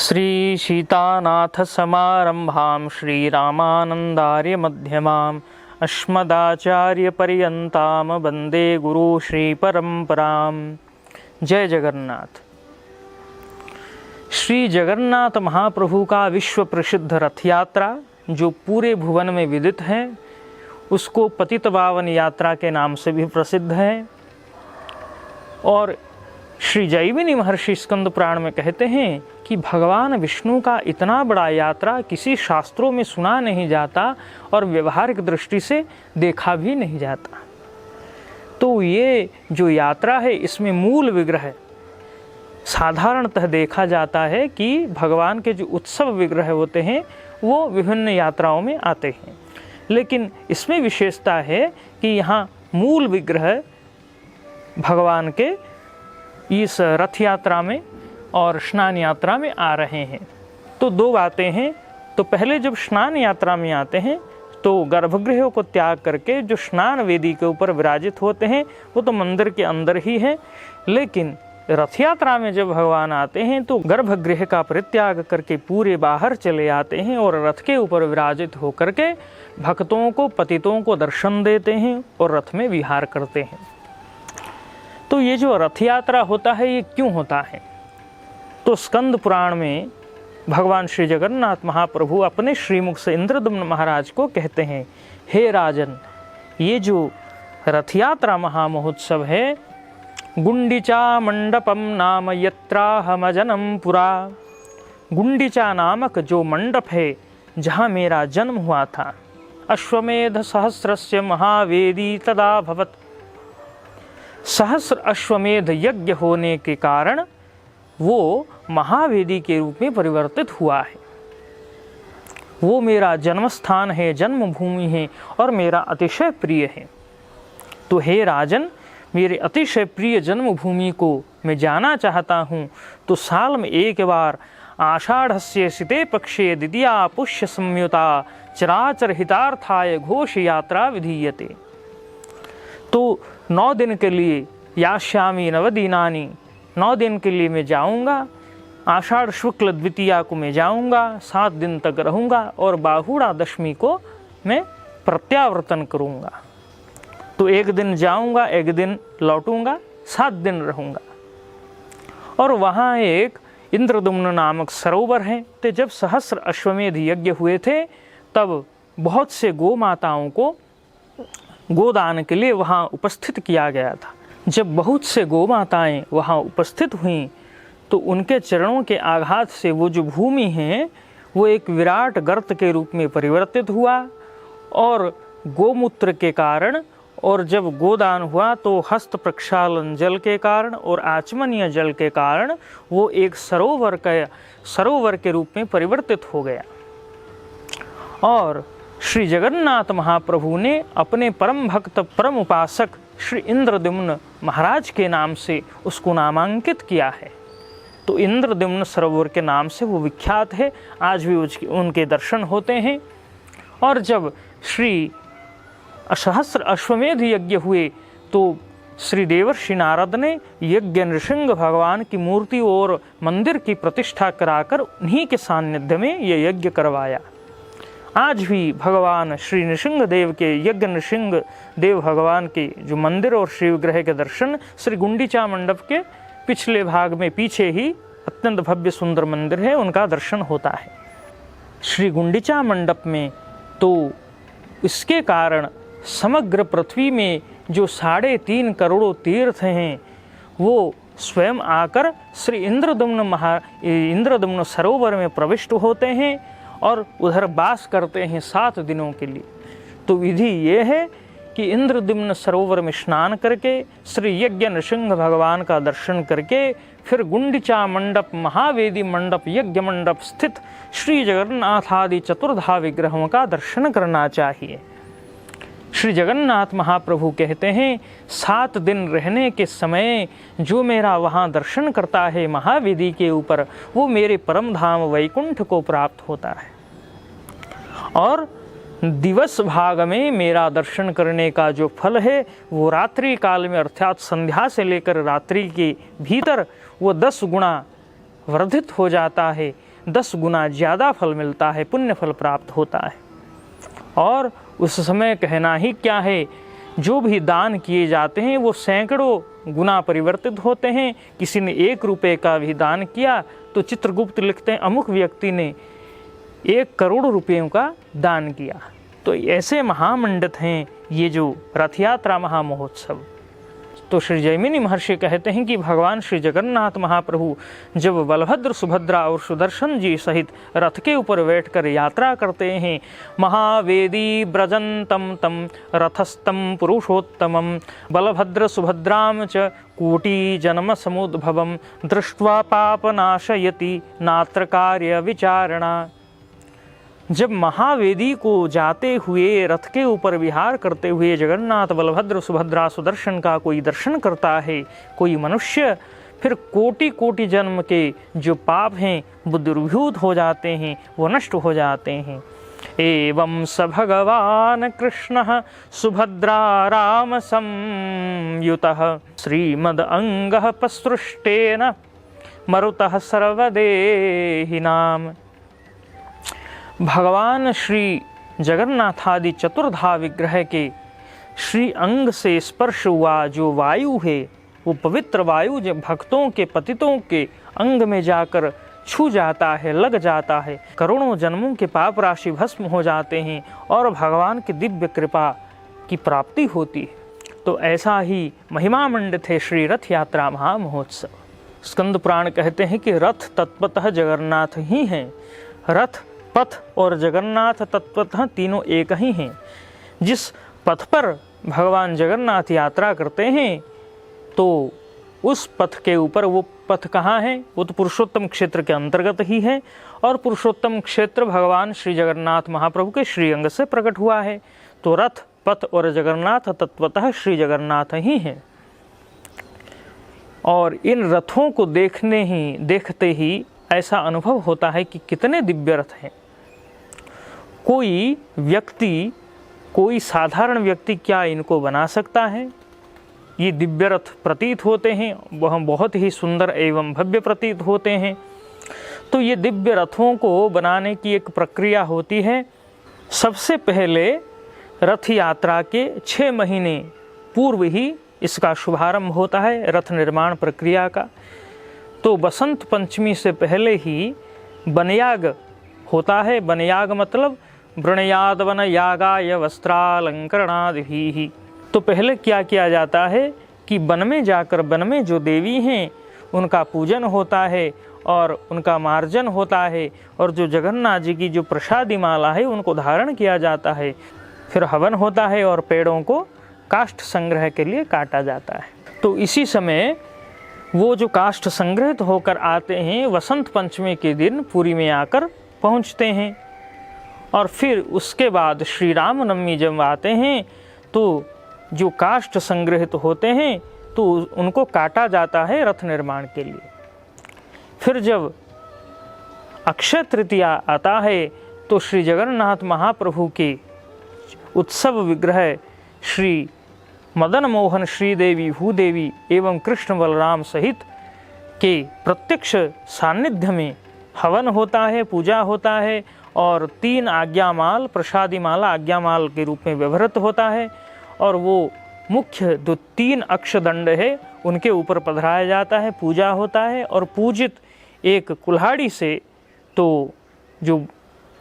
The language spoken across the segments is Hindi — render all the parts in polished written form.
श्री सीतानाथ समारंभां श्रीरामानंदार्य मध्यमाम् अस्मदाचार्य पर्यन्तां वंदे गुरु श्री परंपराम। जय जगन्नाथ। श्री जगन्नाथ महाप्रभु का विश्व प्रसिद्ध रथ यात्रा जो पूरे भुवन में विदित है, उसको पतित पावन यात्रा के नाम से भी प्रसिद्ध है। और श्री जैमिनी महर्षि स्कंद पुराण में कहते हैं कि भगवान विष्णु का इतना बड़ा यात्रा किसी शास्त्रों में सुना नहीं जाता और व्यवहारिक दृष्टि से देखा भी नहीं जाता। तो ये जो यात्रा है, इसमें मूल विग्रह साधारणतः देखा जाता है कि भगवान के जो उत्सव विग्रह होते हैं वो विभिन्न यात्राओं में आते हैं, लेकिन इसमें विशेषता है कि यहाँ मूल विग्रह भगवान के इस रथ यात्रा में और स्नान यात्रा में आ रहे हैं। तो दो बातें हैं। तो पहले जब स्नान यात्रा में आते हैं तो गर्भगृह को त्याग करके जो स्नान वेदी के ऊपर विराजित होते हैं वो तो मंदिर के अंदर ही है, लेकिन रथ यात्रा में जब भगवान आते हैं तो गर्भगृह का परित्याग करके पूरे बाहर चले आते हैं और रथ के ऊपर विराजित होकर के भक्तों को, पतितों को दर्शन देते हैं और रथ में विहार करते हैं। तो ये जो रथ यात्रा होता है ये क्यों होता है? तो स्कंद पुराण में भगवान श्री जगन्नाथ महाप्रभु अपने श्रीमुख से इंद्रदम्न महाराज को कहते हैं, हे राजन, ये जो रथ यात्रा महामहोत्सव है, गुंडिचा मंडपम नाम यत्राहमजनम पुरा, गुंडिचा नामक जो मंडप है जहाँ मेरा जन्म हुआ था, अश्वमेध सहस्रस्य महावेदी तदा भवत, सहस्र अश्वमेध यज्ञ होने के कारण वो महावेदी के रूप में परिवर्तित हुआ है। वो मेरा जन्म स्थान है, जन्मभूमि है और मेरा अतिशय प्रिय है। तो हे राजन, मेरे अतिशय प्रिय जन्मभूमि को मैं जाना चाहता हूँ, तो साल में एक बार आषाढ़स्य सिते पक्षे द्वितीया पुष्य संयुता चराचर हितार्थाय घोष यात्रा विधीयते। तो 9 दिन के लिए यास्यामि नवदिनानि, 9 दिन के लिए मैं जाऊंगा। आषाढ़ शुक्ल द्वितीया को मैं जाऊंगा, 7 दिन तक रहूंगा और बाहुड़ा दशमी को मैं प्रत्यावर्तन करूंगा। तो 1 दिन जाऊंगा, 1 दिन लौटूंगा, 7 दिन रहूंगा। और वहाँ एक इंद्रदुम्न नामक सरोवर है। तो जब सहस्र अश्वमेध यज्ञ हुए थे तब बहुत से गौ माताओं को गोदान के लिए वहाँ उपस्थित किया गया था। जब बहुत से गौ माताएं वहाँ उपस्थित हुईं तो उनके चरणों के आघात से वो जो भूमि है वो एक विराट गर्त के रूप में परिवर्तित हुआ, और गोमूत्र के कारण और जब गोदान हुआ तो हस्त प्रक्षालन जल के कारण और आचमनीय जल के कारण वो एक सरोवर के रूप में परिवर्तित हो गया। और श्री जगन्नाथ महाप्रभु ने अपने परम भक्त, परम उपासक श्री इंद्रद्युम्न महाराज के नाम से उसको नामांकित किया है। तो इंद्रद्युम्न सरोवर के नाम से वो विख्यात है। आज भी उनके दर्शन होते हैं। और जब श्री सहस्र अश्वमेध यज्ञ हुए तो श्री देवर्षि नारद ने यज्ञ नृसिंह भगवान की मूर्ति और मंदिर की प्रतिष्ठा कराकर उन्हीं के सानिध्य में ये यज्ञ करवाया। आज भी भगवान श्री नृसिंह देव के, यज्ञ नृसिंह देव भगवान के जो मंदिर और श्री विग्रह के दर्शन श्री गुंडिचा मंडप के पिछले भाग में, पीछे ही अत्यंत भव्य सुंदर मंदिर है, उनका दर्शन होता है। श्री गुंडिचा मंडप में तो इसके कारण समग्र पृथ्वी में जो 3.5 करोड़ तीर्थ हैं वो स्वयं आकर श्री इंद्रद्युम्न सरोवर में प्रविष्ट होते हैं और उधर वास करते हैं 7 दिनों के लिए। तो विधि ये है कि इंद्रद्युम्न सरोवर में स्नान करके श्री यज्ञ नृसिंह भगवान का दर्शन करके फिर गुंडिचा मंडप, महावेदी मंडप, यज्ञ मंडप स्थित श्री जगन्नाथ आदि चतुर्धा विग्रहों का दर्शन करना चाहिए। श्री जगन्नाथ महाप्रभु कहते हैं, 7 दिन रहने के समय जो मेरा वहाँ दर्शन करता है महावेदी के ऊपर, वो मेरे परम धाम वैकुंठ को प्राप्त होता है। और दिवस भाग में मेरा दर्शन करने का जो फल है वो रात्रि काल में, अर्थात संध्या से लेकर रात्रि के भीतर वो 10 गुणा वर्धित हो जाता है। 10 गुना ज़्यादा फल मिलता है, पुण्य फल प्राप्त होता है। और उस समय कहना ही क्या है, जो भी दान किए जाते हैं वो सैकड़ों गुना परिवर्तित होते हैं। किसी ने 1 रुपये का भी दान किया तो चित्रगुप्त लिखते हैं अमुक व्यक्ति ने 1 करोड़ रुपयों का दान किया। तो ऐसे महामंडित हैं ये जो रथ यात्रा महामहोत्सव। तो श्री जैमिनी महर्षि कहते हैं कि भगवान श्री जगन्नाथ महाप्रभु जब बलभद्र, सुभद्रा और सुदर्शन जी सहित रथ के ऊपर बैठकर यात्रा करते हैं, महावेदी ब्रजंतम तम रथस्थम पुरुषोत्तमम बलभद्र सुभद्राम च कोटि जन्म समुद्भवम दृष्ट्वा पापनाशयति नात्र कार्य विचारणा। जब महावेदी को जाते हुए रथ के ऊपर विहार करते हुए जगन्नाथ, बलभद्र, सुभद्रा, सुदर्शन का कोई दर्शन करता है कोई मनुष्य, फिर कोटि कोटि जन्म के जो पाप हैं वो दुर्भूत हो जाते हैं, वो नष्ट हो जाते हैं। एवं स भगवान कृष्ण सुभद्रा राम संयुतः श्रीमद अंगः पसृष्टेन मरुतः सर्वदेहिनाम। भगवान श्री जगन्नाथादि चतुर्धा विग्रह के श्री अंग से स्पर्श हुआ जो वायु है, वो पवित्र वायु जब भक्तों के, पतितों के अंग में जाकर छू जाता है, लग जाता है, करोड़ों जन्मों के पाप राशि भस्म हो जाते हैं और भगवान की दिव्य कृपा की प्राप्ति होती है। तो ऐसा ही महिमा मंडित है श्री रथ यात्रा महामहोत्सव। स्कंद पुराण कहते हैं कि रथ तत्वतः जगन्नाथ ही हैं। रथ, पथ और जगन्नाथ तत्वतः तीनों एक ही हैं। जिस पथ पर भगवान जगन्नाथ यात्रा करते हैं तो उस पथ के ऊपर, वो पथ कहाँ है, वो तो पुरुषोत्तम क्षेत्र के अंतर्गत ही है। और पुरुषोत्तम क्षेत्र भगवान श्री जगन्नाथ महाप्रभु के श्रीअंग से प्रकट हुआ है। तो रथ, पथ और जगन्नाथ तत्वतः श्री जगन्नाथ ही हैं। और इन रथों को देखते ही ऐसा अनुभव होता है कि कितने दिव्य रथ हैं। कोई व्यक्ति, कोई साधारण व्यक्ति क्या इनको बना सकता है? ये दिव्य रथ प्रतीत होते हैं, वह बहुत ही सुंदर एवं भव्य प्रतीत होते हैं। तो ये दिव्य रथों को बनाने की एक प्रक्रिया होती है। सबसे पहले रथ यात्रा के 6 महीने पूर्व ही इसका शुभारंभ होता है रथ निर्माण प्रक्रिया का। तो बसंत पंचमी से पहले ही बनयाग होता है। बनयाग मतलब वृणयाद वन यागाय वस्त्रालंकरणादिभिः। तो पहले क्या किया जाता है कि वन में जाकर, वन में जो देवी हैं उनका पूजन होता है और उनका मार्जन होता है, और जो जगन्नाथ जी की जो प्रसादी माला है उनको धारण किया जाता है। फिर हवन होता है और पेड़ों को काष्ठ संग्रह के लिए काटा जाता है। तो इसी समय वो जो काष्ठ संग्रहित होकर आते हैं वसंत पंचमी के दिन पुरी में आकर पहुंचते हैं। और फिर उसके बाद श्री राम नवमी जब आते हैं तो जो काष्ठ संग्रहित होते हैं तो उनको काटा जाता है रथ निर्माण के लिए। फिर जब अक्षय तृतीया आता है तो श्री जगन्नाथ महाप्रभु के उत्सव विग्रह श्री मदन मोहन, श्रीदेवी, भूदेवी एवं कृष्ण बलराम सहित के प्रत्यक्ष सानिध्य में हवन होता है, पूजा होता है और 3 आज्ञामाल, प्रसादी माला आज्ञामाल के रूप में व्यवहृत होता है। और वो मुख्य जो 3 अक्षदंड है उनके ऊपर पधराया जाता है, पूजा होता है और पूजित एक कुल्हाड़ी से तो जो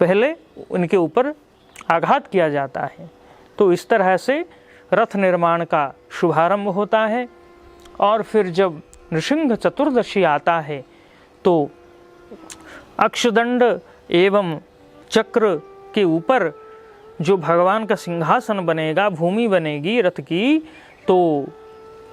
पहले उनके ऊपर आघात किया जाता है। तो इस तरह से रथ निर्माण का शुभारंभ होता है। और फिर जब नृसिंह चतुर्दशी आता है तो अक्षदंड एवं चक्र के ऊपर जो भगवान का सिंहासन बनेगा, भूमि बनेगी रथ की, तो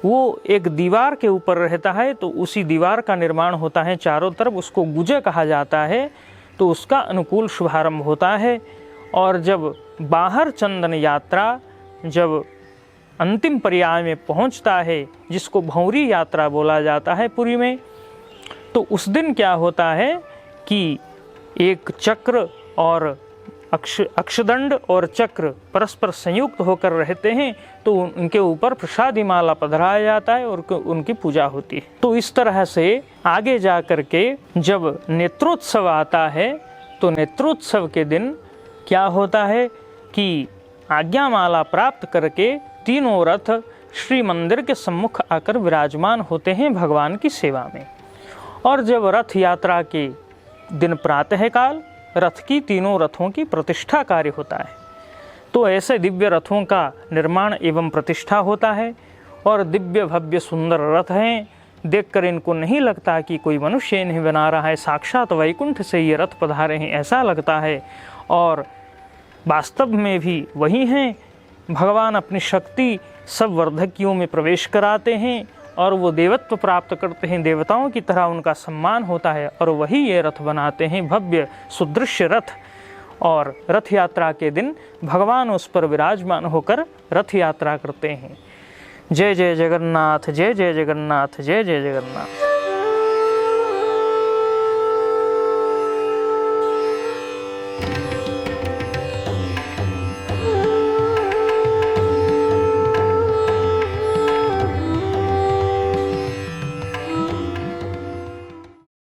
वो एक दीवार के ऊपर रहता है। तो उसी दीवार का निर्माण होता है चारों तरफ, उसको गुजे कहा जाता है। तो उसका अनुकूल शुभारंभ होता है। और जब बाहर चंदन यात्रा जब अंतिम पर्याय में पहुंचता है, जिसको भौरी यात्रा बोला जाता है पुरी में, तो उस दिन क्या होता है कि एक चक्र और अक्षदंड और चक्र परस्पर संयुक्त होकर रहते हैं तो उनके ऊपर प्रसादी माला पधराया जाता है और उनकी पूजा होती है। तो इस तरह से आगे जा कर के जब नेत्रोत्सव आता है तो नेत्रोत्सव के दिन क्या होता है कि आज्ञा माला प्राप्त करके तीनों रथ श्री मंदिर के सम्मुख आकर विराजमान होते हैं भगवान की सेवा में। और जब रथ यात्रा के दिन प्रातःकाल रथ की तीनों रथों की प्रतिष्ठा कार्य होता है, तो ऐसे दिव्य रथों का निर्माण एवं प्रतिष्ठा होता है। और दिव्य भव्य सुंदर रथ हैं, देखकर इनको नहीं लगता कि कोई मनुष्य इन्हें बना रहा है, साक्षात वैकुंठ से ये रथ पधारे हैं ऐसा लगता है। और वास्तव में भी वही हैं। भगवान अपनी शक्ति सब वर्धकियों में प्रवेश कराते हैं और वो देवत्व प्राप्त करते हैं, देवताओं की तरह उनका सम्मान होता है और वही ये रथ बनाते हैं, भव्य सुदृश्य रथ। और रथ यात्रा के दिन भगवान उस पर विराजमान होकर रथ यात्रा करते हैं। जय जय जगन्नाथ, जय जय जगन्नाथ, जय जय जगन्नाथ।